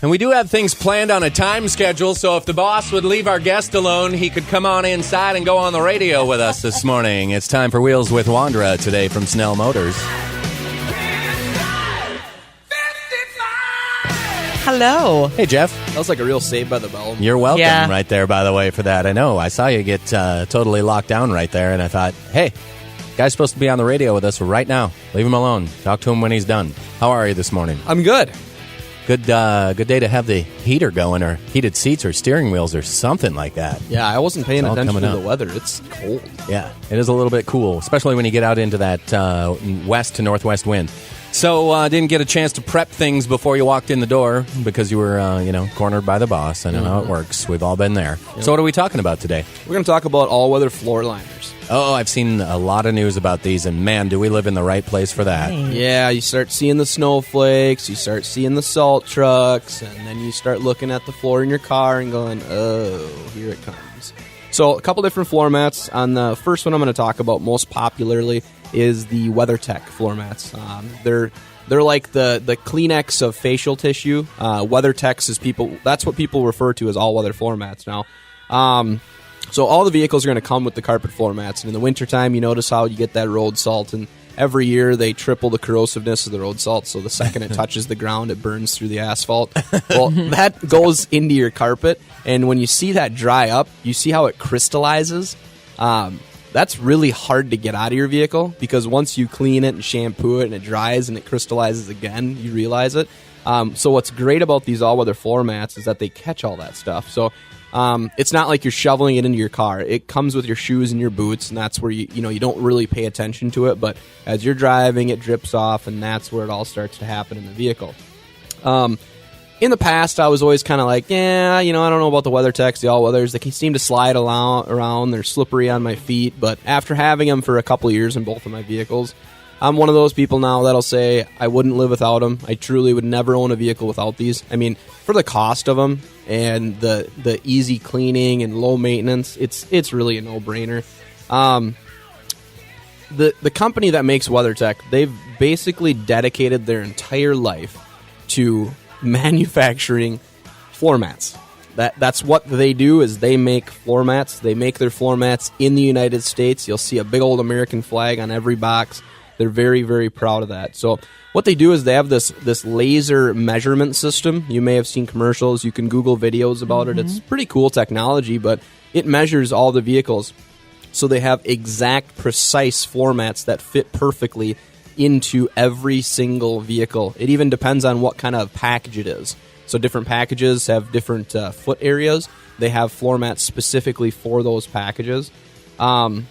And we do have things planned on a time schedule, so if the boss would leave our guest alone, he could come on inside and go on the radio with us this morning. It's time for Wheels with Wondra today from Snell Motors. Hello. Hey, Jeff. That was like a real Saved by the Bell. You're welcome Yeah. right there, by the way, for that. I know. I saw you get totally locked down right there, and I thought, hey, guy's supposed to be on the radio with us right now. Leave him alone. Talk to him when he's done. How are you this morning? I'm good. Good day to have the heater going, or heated seats, or steering wheels, or something like that. Yeah, I wasn't paying It's all attention to coming the up. weather. It's cold. Yeah, it is a little bit cool, especially when you get out into that west to northwest wind. So didn't get a chance to prep things before you walked in the door because you were, cornered by the boss. I know how it works. We've all been there. Yep. So what are we talking about today? We're going to talk about all-weather floor liners. Oh, I've seen a lot of news about these, and man, do we live in the right place for that. Yeah, you start seeing the snowflakes, you start seeing the salt trucks, and then you start looking at the floor in your car and going, oh, here it comes. So a couple different floor mats. On the first one I'm going to talk about most popularly is the WeatherTech floor mats. They're like the Kleenex of facial tissue. WeatherTechs is that's what people refer to as all-weather floor mats now. So all the vehicles are going to come with the carpet floor mats. And in the wintertime, you notice how you get that road salt. And every year they triple the corrosiveness of the road salt. So the second it touches the ground, it burns through the asphalt. Well, that goes into your carpet. And when you see that dry up, you see how it crystallizes. That's really hard to get out of your vehicle because once you clean it and shampoo it and it dries and it crystallizes again, you realize it. So what's great about these all-weather floor mats is that they catch all that stuff. So it's not like you're shoveling it into your car. It comes with your shoes and your boots, and that's where you don't really pay attention to it. But as you're driving, it drips off, and that's where it all starts to happen in the vehicle. In the past, I was always kind of like, I don't know about the WeatherTechs, the all-weathers. They seem to slide around. They're slippery on my feet. But after having them for a couple of years in both of my vehicles, I'm one of those people now that'll say I wouldn't live without them. I truly would never own a vehicle without these. I mean, for the cost of them and the easy cleaning and low maintenance, it's really a no-brainer. The company that makes WeatherTech, they've basically dedicated their entire life to manufacturing floor mats. That's what they do is they make floor mats. They make their floor mats in the United States. You'll see a big old American flag on every box. They're very, very proud of that. So what they do is they have this laser measurement system. You may have seen commercials. You can Google videos about it. It's pretty cool technology, but it measures all the vehicles. So they have exact, precise floor mats that fit perfectly into every single vehicle. It even depends on what kind of package it is. So different packages have different foot areas. They have floor mats specifically for those packages. The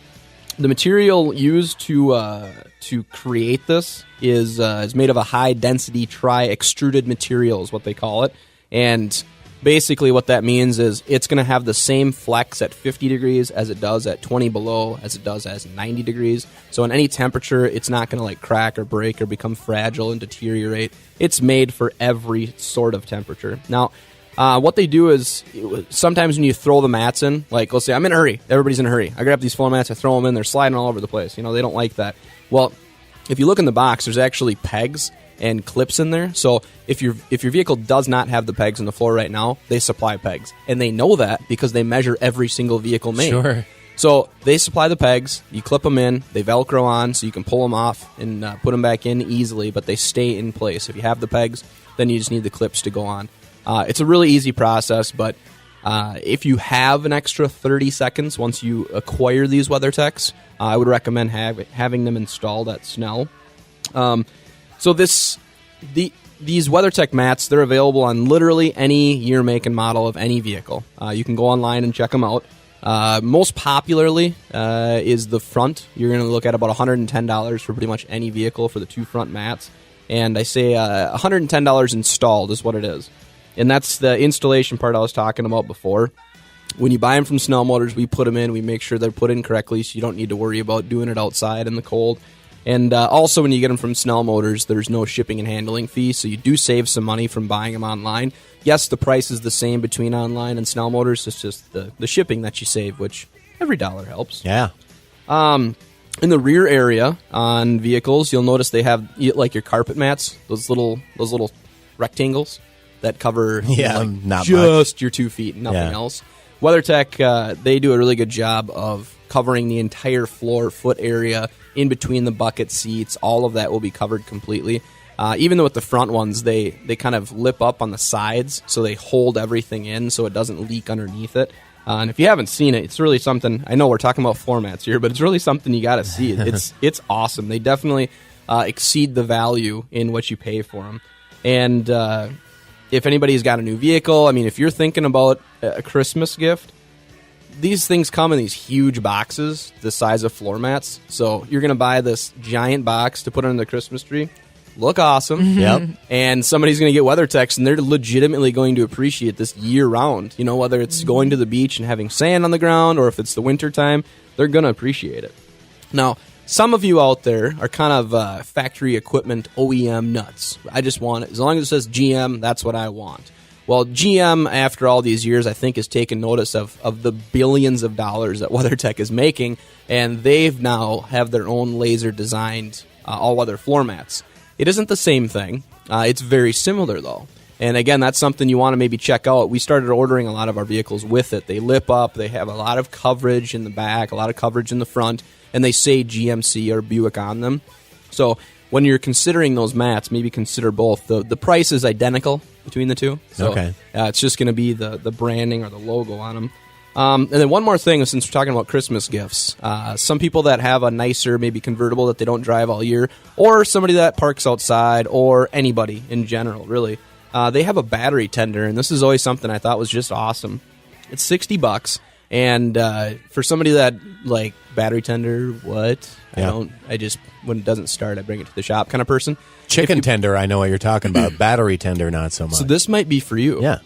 material used to create this is made of a high-density tri-extruded material is what they call it. And basically what that means is it's going to have the same flex at 50 degrees as it does at 20 below, as it does at 90 degrees. So in any temperature, it's not going to crack or break or become fragile and deteriorate. It's made for every sort of temperature. Now, what they do is sometimes when you throw the mats in, let's say I'm in a hurry, everybody's in a hurry. I grab these floor mats, I throw them in, they're sliding all over the place. They don't like that. Well, if you look in the box, there's actually pegs and clips in there. So if your vehicle does not have the pegs in the floor right now, they supply pegs. And they know that because they measure every single vehicle made. Sure. So they supply the pegs, you clip them in, they Velcro on so you can pull them off and put them back in easily, but they stay in place. If you have the pegs, then you just need the clips to go on. It's a really easy process, but if you have an extra 30 seconds once you acquire these WeatherTechs, I would recommend having them installed at Snell. So these WeatherTech mats, they're available on literally any year, make, and model of any vehicle. You can go online and check them out. Most popularly is the front. You're going to look at about $110 for pretty much any vehicle for the two front mats. And I say $110 installed is what it is. And that's the installation part I was talking about before. When you buy them from Snell Motors, we put them in. We make sure they're put in correctly so you don't need to worry about doing it outside in the cold. And also when you get them from Snell Motors, there's no shipping and handling fee, so you do save some money from buying them online. Yes, the price is the same between online and Snell Motors. It's just the shipping that you save, which every dollar helps. Yeah. In the rear area on vehicles, you'll notice they have your carpet mats, those little rectangles. that cover not just much. your 2 feet, nothing else. WeatherTech, they do a really good job of covering the entire floor, foot area, in between the bucket seats. All of that will be covered completely. Even though with the front ones, they kind of lip up on the sides, so they hold everything in so it doesn't leak underneath it. And if you haven't seen it, it's really something. I know we're talking about floor mats here, but it's really something you got to see. It's awesome. They definitely exceed the value in what you pay for them. And if anybody's got a new vehicle, I mean, if you're thinking about a Christmas gift, these things come in these huge boxes the size of floor mats. So you're going to buy this giant box to put under the Christmas tree. Look awesome. Yep. And somebody's going to get WeatherTechs, and they're legitimately going to appreciate this year-round. You know, whether it's going to the beach and having sand on the ground or if it's the winter time, they're going to appreciate it. Now, some of you out there are kind of factory equipment OEM nuts. I just want it. As long as it says GM, that's what I want. Well, GM, after all these years, I think has taken notice of the billions of dollars that WeatherTech is making, and they've now have their own laser-designed all-weather floor mats. It isn't the same thing. It's very similar, though. And again, that's something you want to maybe check out. We started ordering a lot of our vehicles with it. They lip up. They have a lot of coverage in the back, a lot of coverage in the front, and they say GMC or Buick on them. So when you're considering those mats, maybe consider both. The price is identical between the two. So, okay. It's just going to be the branding or the logo on them. And then one more thing, since we're talking about Christmas gifts, some people that have a nicer, maybe convertible that they don't drive all year, or somebody that parks outside, or anybody in general, really, they have a battery tender, and this is always something I thought was just awesome. It's $60, and for somebody that, like, battery tender, what? Yeah. I just, when it doesn't start, I bring it to the shop kind of person. Chicken tender, I know what you're talking about. Battery tender, not so much. So this might be for you. Yeah.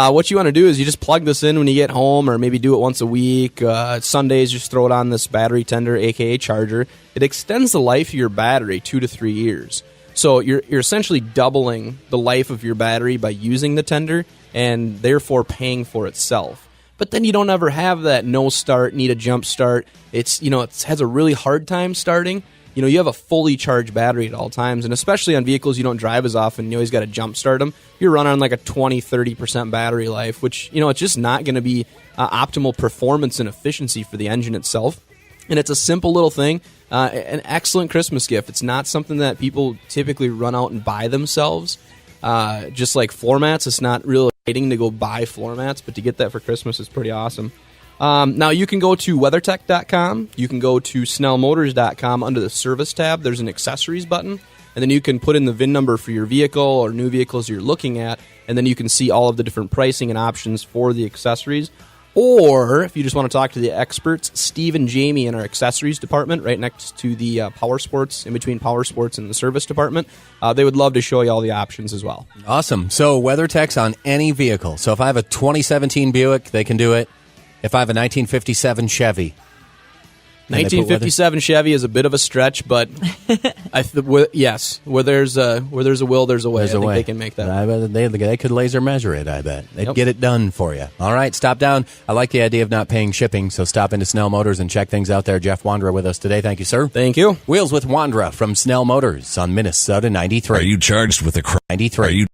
What you want to do is you just plug this in when you get home, or maybe do it once a week. Sundays, just throw it on this battery tender, aka charger. It extends the life of your battery 2 to 3 years. So you're essentially doubling the life of your battery by using the tender, and therefore paying for itself. But then you don't ever have that no start, need a jump start. It has a really hard time starting. You know, you have a fully charged battery at all times, and especially on vehicles you don't drive as often, you always got to jump start them. You're running on like a 20-30% battery life, which, it's just not going to be optimal performance and efficiency for the engine itself. And it's a simple little thing, an excellent Christmas gift. It's not something that people typically run out and buy themselves. Just like floor mats, it's not really exciting to go buy floor mats, but to get that for Christmas is pretty awesome. Now, you can go to WeatherTech.com. You can go to SnellMotors.com. Under the Service tab, there's an Accessories button. And then you can put in the VIN number for your vehicle or new vehicles you're looking at. And then you can see all of the different pricing and options for the accessories. Or, if you just want to talk to the experts, Steve and Jamie in our accessories department, right next to the Power Sports, in between Power Sports and the service department, they would love to show you all the options as well. Awesome. So, WeatherTech's on any vehicle. So, if I have a 2017 Buick, they can do it. If I have a 1957 Chevy. 1957 Chevy is a bit of a stretch, but yes, where there's a will, there's a way. I think they can make that. I bet they could laser measure it, I bet. They'd get it done for you. All right, stop down. I like the idea of not paying shipping, so stop into Snell Motors and check things out there. Jeff Wondra with us today. Thank you, sir. Thank you. Wheels with Wondra from Snell Motors on Minnesota 93. Are you charged with a crime? 93.